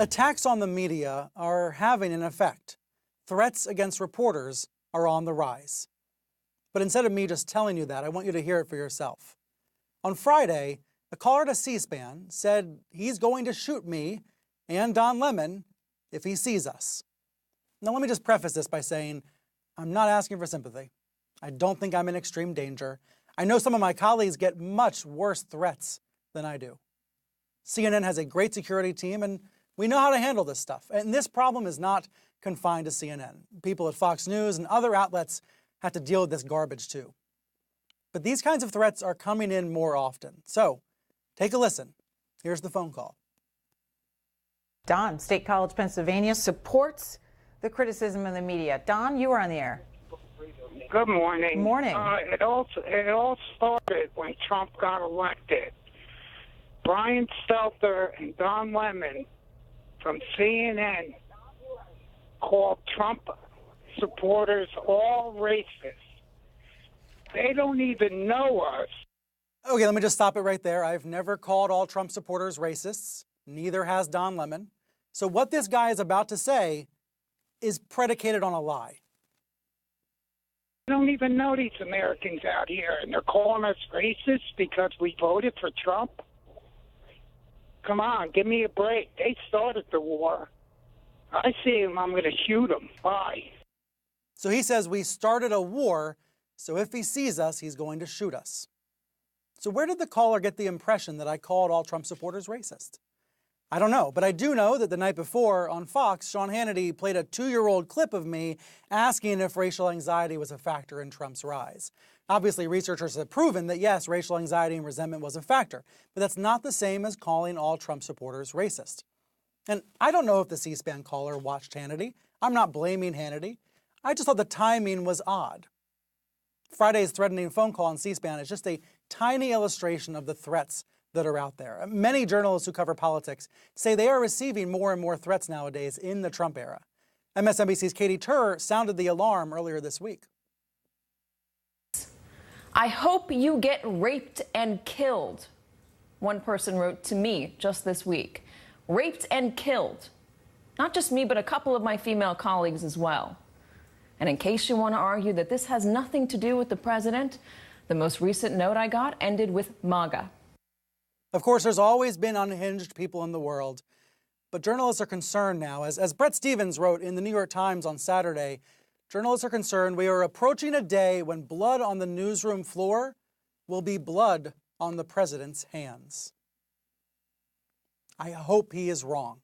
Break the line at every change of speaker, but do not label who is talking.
Attacks on the media are having an effect. Threats against reporters are on the rise. But instead of me just telling you that, I want you to hear it for yourself. On Friday, a caller to C-SPAN said he's going to shoot me and Don Lemon if he sees us. Now, let me just preface this by saying I'm not asking for sympathy. I don't think I'm in extreme danger. I know some of my colleagues get much worse threats than I do. CNN has a great security team, and we know how to handle this stuff. And this problem is not confined to CNN. People at Fox News and other outlets have to deal with this garbage too. But these kinds of threats are coming in more often. So take a listen. Here's the phone call.
Don, State College, Pennsylvania, supports the criticism of the media. Don, you are on the air.
Good morning.
Morning.
It all started when Trump got elected. Brian Stelter and Don Lemon from CNN called Trump supporters all racist. They don't even know us.
Okay, let me just stop it right there. I've never called all Trump supporters racists. Neither has Don Lemon. So what this guy is about to say is predicated on a lie.
They don't even know these Americans out here, and they're calling us racist because we voted for Trump. Come on, give me a break. They started the war. I see him, I'm going to shoot him. Bye.
So he says we started a war, so if he sees us, he's going to shoot us. So where did the caller get the impression that I called all Trump supporters racist? I don't know, but I do know that the night before on Fox, Sean Hannity played a 2-year-old clip of me asking if racial anxiety was a factor in Trump's rise. Obviously, researchers have proven that yes, racial anxiety and resentment was a factor, but that's not the same as calling all Trump supporters racist. And I don't know if the C-SPAN caller watched Hannity. I'm not blaming Hannity. I just thought the timing was odd. Friday's threatening phone call on C-SPAN is just a tiny illustration of the threats that are out there. Many journalists who cover politics say they are receiving more and more threats nowadays in the Trump era. MSNBC's Katie Tur sounded the alarm earlier this week.
I hope you get raped and killed, one person wrote to me just this week. Raped and killed. Not just me, but a couple of my female colleagues as well. And in case you want to argue that this has nothing to do with the president, the most recent note I got ended with MAGA.
Of course, there's always been unhinged people in the world, but journalists are concerned now. As Bret Stephens wrote in the New York Times on Saturday, journalists are concerned we are approaching a day when blood on the newsroom floor will be blood on the president's hands. I hope he is wrong.